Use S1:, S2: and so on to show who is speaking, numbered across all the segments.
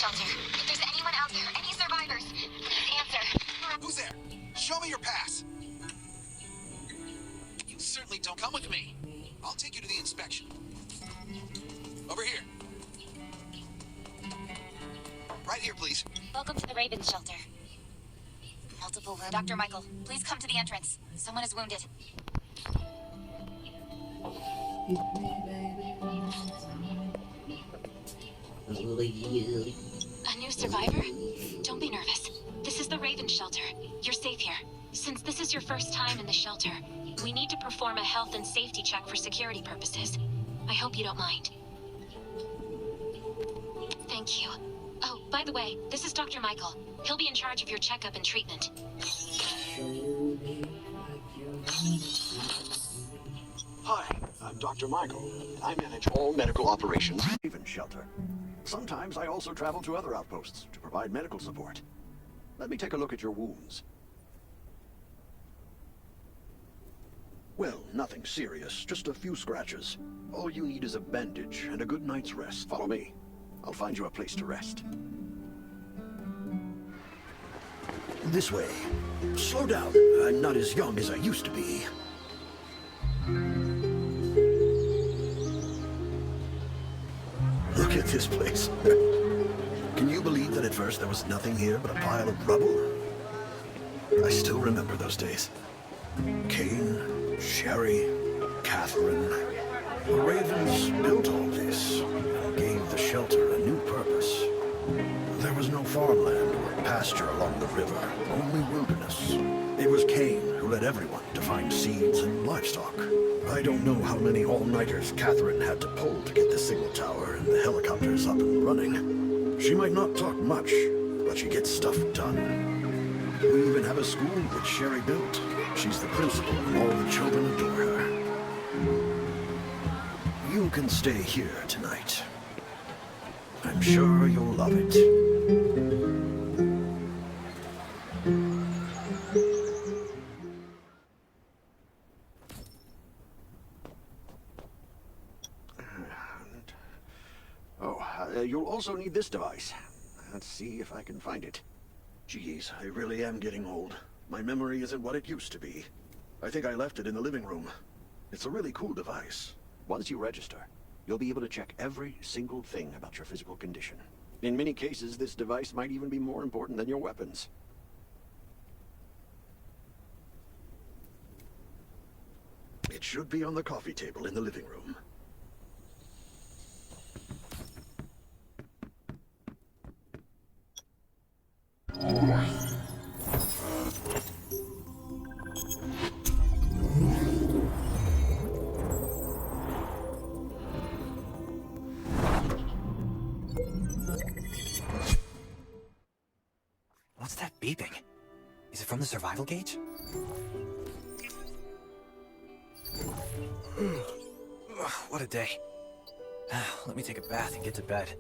S1: shelter. If there's anyone out there, any survivors, please answer.
S2: Who's there? Show me your pass. You certainly don't come with me. I'll take you to the inspection. Over here. Right here, please.
S1: Welcome to the Raven shelter. Multiple wounds. Dr. Michael, please come to the entrance. Someone is wounded. A new survivor? Don't be nervous. This is the Raven shelter. You're safe here. Since this is your first time in the shelter, we need to perform a health and safety check for security purposes. I hope you don't mind. Thank you. Oh, by the way, this is Dr. Michael. He'll be in charge of your checkup and treatment.
S3: Hi, I'm Dr. Michael. I manage all medical operations at Raven Shelter. Sometimes I also travel to other outposts to provide medical support. Let me take a look at your wounds. Well, nothing serious, just a few scratches. All you need is a bandage and a good night's rest. Follow me. I'll find you a place to rest. This way. Slow down. I'm not as young as I used to be. Look at this place. Can you believe that at first there was nothing here but a pile of rubble? I still remember those days. Kane, Sherry, Catherine. The Ravens built all this and gave the shelter a new purpose. There was no farmland or pasture along the river, only wilderness. It was Kane who led everyone to find seeds and livestock. I don't know how many all-nighters Catherine had to pull to get the signal tower and the helicopters up and running. She might not talk much, but she gets stuff done. We even have a school which Sherry built. She's the principal and all the children adore her. You can stay here tonight. I'm sure you'll love it. You'll also need this device. Let's see if I can find it. Geez, I really am getting old. My memory isn't what it used to be. I think I left it in the living room. It's a really cool device. Once you register, you'll be able to check every single thing about your physical condition. In many cases, this device might even be more important than your weapons. It should be on the coffee table in the living room.
S4: What's that beeping? Is it from the survival gauge? What a day. Let me take a bath and get to bed.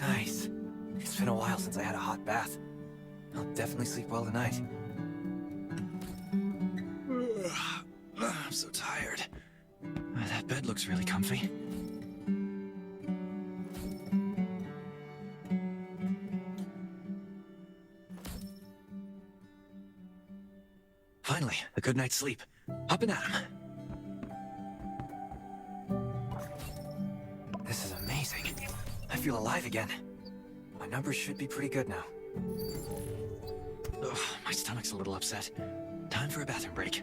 S4: Nice. It's been a while since I had a hot bath. I'll definitely sleep well tonight. I'm so tired. That bed looks really comfy. Finally, a good night's sleep. Up and at 'em. This is amazing. I feel alive again. My numbers should be pretty good now. Ugh, my stomach's a little upset. Time for a bathroom break.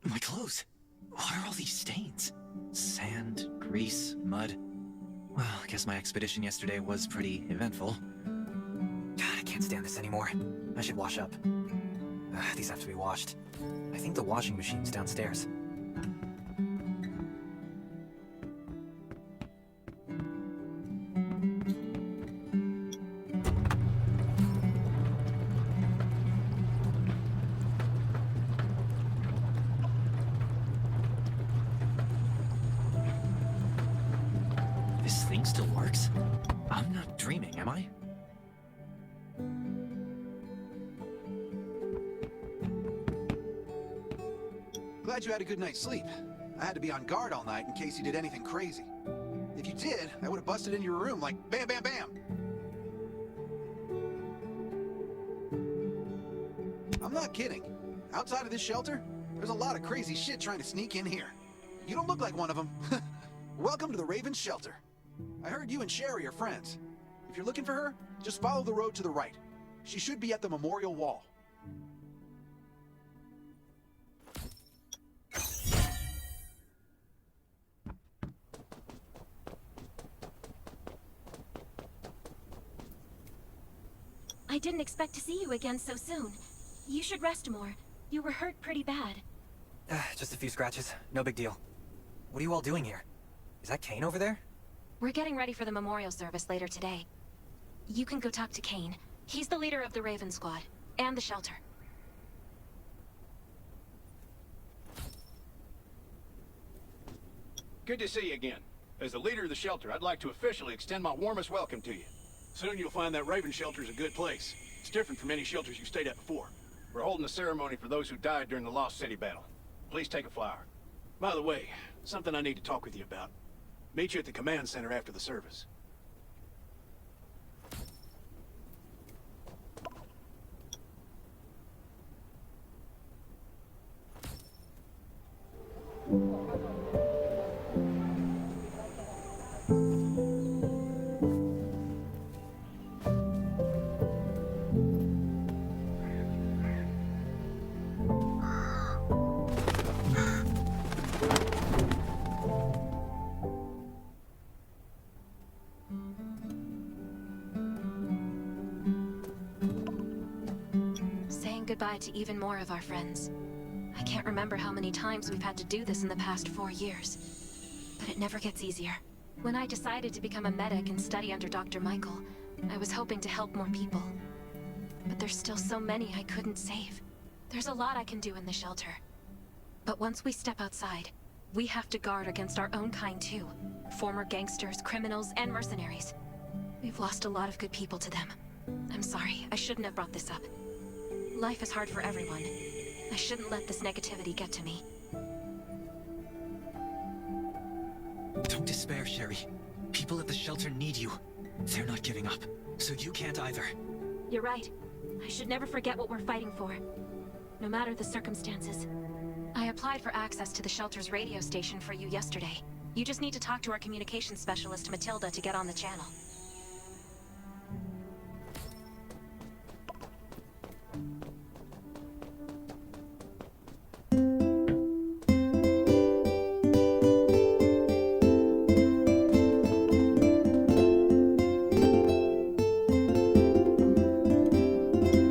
S4: My clothes. What are all these stains? Sand, grease, mud. Well, I guess my expedition yesterday was pretty eventful. God, I can't can't stand this anymore. I should wash up. These have to be washed. I think the washing machine's downstairs. This thing still works? I'm not dreaming, am I?
S2: Glad you had a good night's sleep. I had to be on guard all night in case you did anything crazy. If you did, I would have busted into your room like bam, bam, bam. I'm not kidding. Outside of this shelter, there's a lot of crazy shit trying to sneak in here. You don't look like one of them. Welcome to the Raven Shelter. I heard you and Sherry are friends. If you're looking for her, just follow the road to the right. She should be at the memorial wall.
S1: I didn't expect to see you again so soon. You should rest more. You were hurt pretty bad.
S4: Just a few scratches. No big deal. What are you all doing here? Is that Kane over there?
S1: We're getting ready for the memorial service later today. You can go talk to Kane. He's the leader of the Raven Squad, and the shelter.
S5: Good to see you again. As the leader of the shelter, I'd like to officially extend my warmest welcome to you. Soon you'll find that Raven shelter's a good place. It's different from any shelters you stayed at before. We're holding a ceremony for those who died during the Lost City battle. Please take a flower. By the way, something I need to talk with you about. Meet you at the command center after the service.
S1: Saying goodbye to even more of our friends. I can't remember how many times we've had to do this in the past 4 years. But it never gets easier. When I decided to become a medic and study under Dr. Michael, I was hoping to help more people. But there's still so many I couldn't save. There's a lot I can do in the shelter. But once we step outside, we have to guard against our own kind too. Former gangsters, criminals, and mercenaries. We've lost a lot of good people to them. I'm sorry, I shouldn't have brought this up. Life is hard for everyone. I shouldn't let this negativity get to me.
S4: Don't despair, Sherry. People at the shelter need you. They're not giving up, so you can't either.
S1: You're right. I should never forget what we're fighting for. No matter the circumstances. I applied for access to the shelter's radio station for you yesterday. You just need to talk to our communications specialist, Matilda, to get on the channel.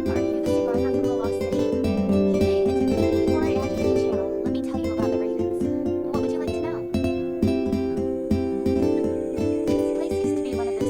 S6: Are you the survivor from the Lost City? You made it to the before I added you to the channel. Let me tell you about the Ravens. What would you like to know? This place used to be one of the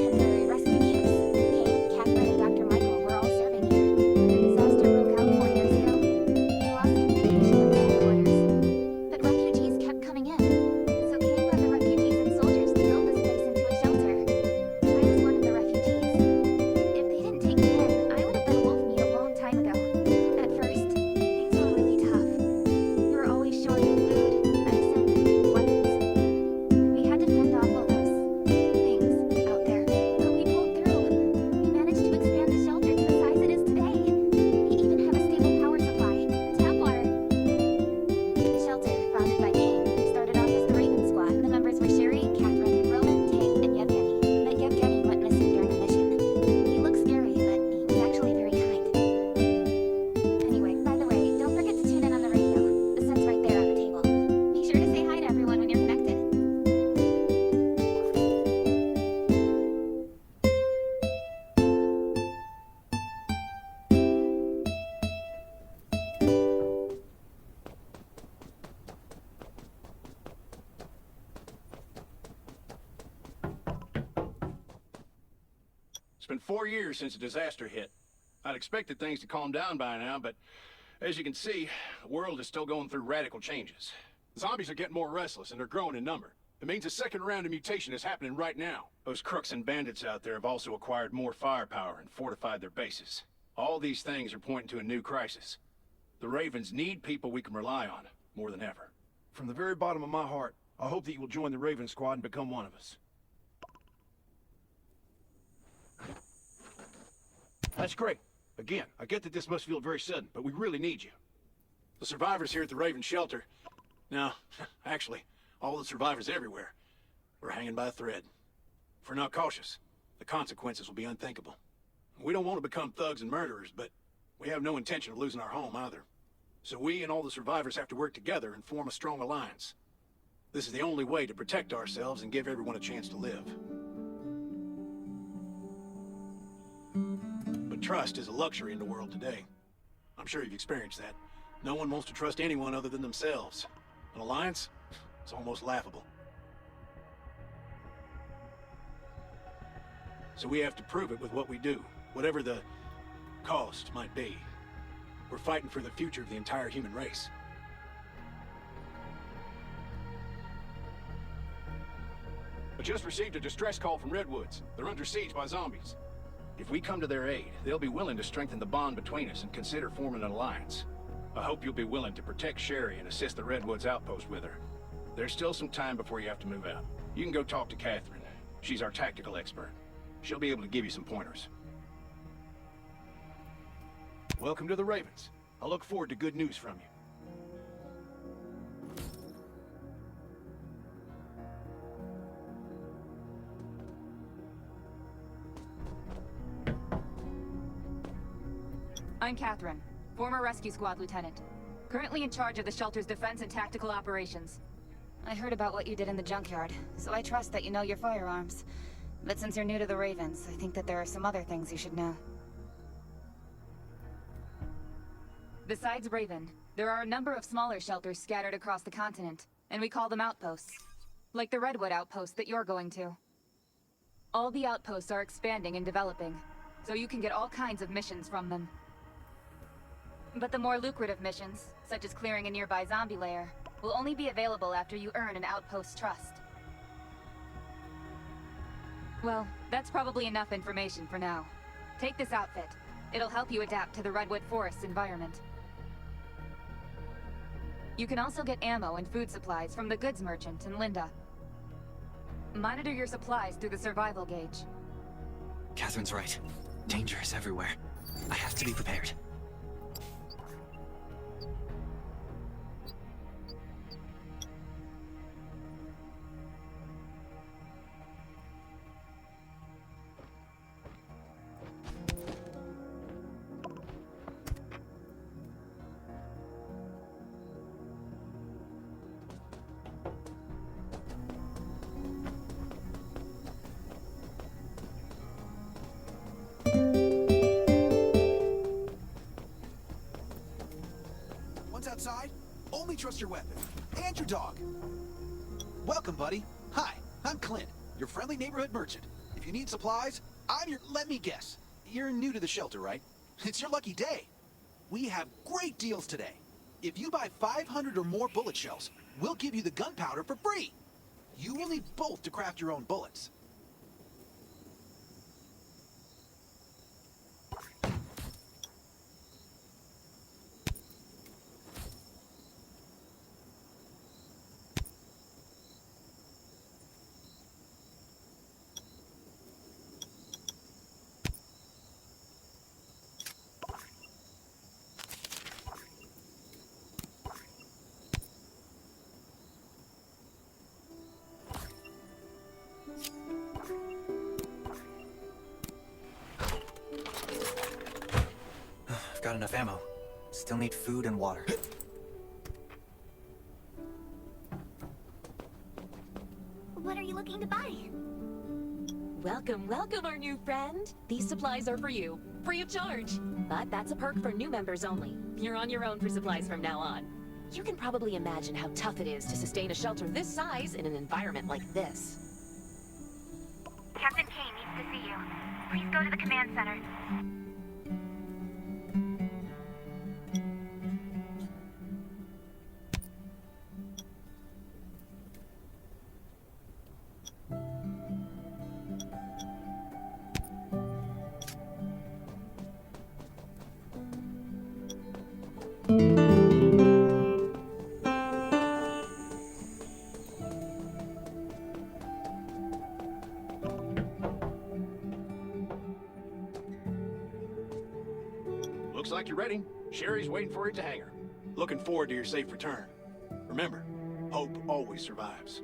S5: It's been 4 years since the disaster hit. I'd expected things to calm down by now, but as you can see, the world is still going through radical changes. Zombies are getting more restless and they're growing in number. It means a second round of mutation is happening right now. Those crooks and bandits out there have also acquired more firepower and fortified their bases. All these things are pointing to a new crisis. The Ravens need people we can rely on, more than ever.
S7: From the very bottom of my heart, I hope that you will join the Raven Squad and become one of us. That's great. Again, I get that this must feel very sudden, but we really need you.
S5: The survivors here at the Raven Shelter... No, actually, all the survivors everywhere. We're hanging by a thread. If we're not cautious, the consequences will be unthinkable. We don't want to become thugs and murderers, but we have no intention of losing our home either. So we and all the survivors have to work together and form a strong alliance. This is the only way to protect ourselves and give everyone a chance to live. But trust is a luxury in the world today. I'm sure you've experienced that. No one wants to trust anyone other than themselves. An alliance? It's almost laughable. So we have to prove it with what we do, whatever the cost might be. We're fighting for the future of the entire human race. I just received a distress call from Redwoods. They're under siege by zombies. If we come to their aid, they'll be willing to strengthen the bond between us and consider forming an alliance. I hope you'll be willing to protect Sherry and assist the Redwoods outpost with her. There's still some time before you have to move out. You can go talk to Catherine. She's our tactical expert. She'll be able to give you some pointers. Welcome to the Ravens. I look forward to good news from you.
S8: I'm Catherine, former rescue squad lieutenant. Currently in charge of the shelter's defense and tactical operations.
S6: I heard about what you did in the junkyard, so I trust that you know your firearms. But since you're new to the Ravens, I think that there are some other things you should know.
S8: Besides Raven, there are a number of smaller shelters scattered across the continent, and we call them outposts. Like the Redwood outpost that you're going to. All the outposts are expanding and developing, so you can get all kinds of missions from them. But the more lucrative missions, such as clearing a nearby zombie lair, will only be available after you earn an outpost's trust. Well, that's probably enough information for now. Take this outfit. It'll help you adapt to the Redwood Forest's environment. You can also get ammo and food supplies from the goods merchant in Linda. Monitor your supplies through the survival gauge.
S4: Catherine's right. Danger is everywhere. I have to be prepared.
S2: Once outside, only trust your weapon. And your dog. Welcome, buddy. Hi, I'm Clint, your friendly neighborhood merchant. If you need supplies, I'm your... Let me guess. You're new to the shelter, right? It's your lucky day. We have great deals today. If you buy 500 or more bullet shells, we'll give you the gunpowder for free. You will need both to craft your own bullets.
S4: I've got enough ammo. Still need food and water.
S6: What are you looking to buy?
S9: Welcome, welcome, our new friend. These supplies are for you, free of charge. But that's a perk for new members only. You're on your own for supplies from now on. You can probably imagine how tough it is to sustain a shelter this size in an environment like this.
S6: Captain Kane needs to see you. Please go go to the command center.
S5: Looks like you're ready. Sherry's waiting for you at the hangar. Looking forward to your safe return. Remember, hope always survives.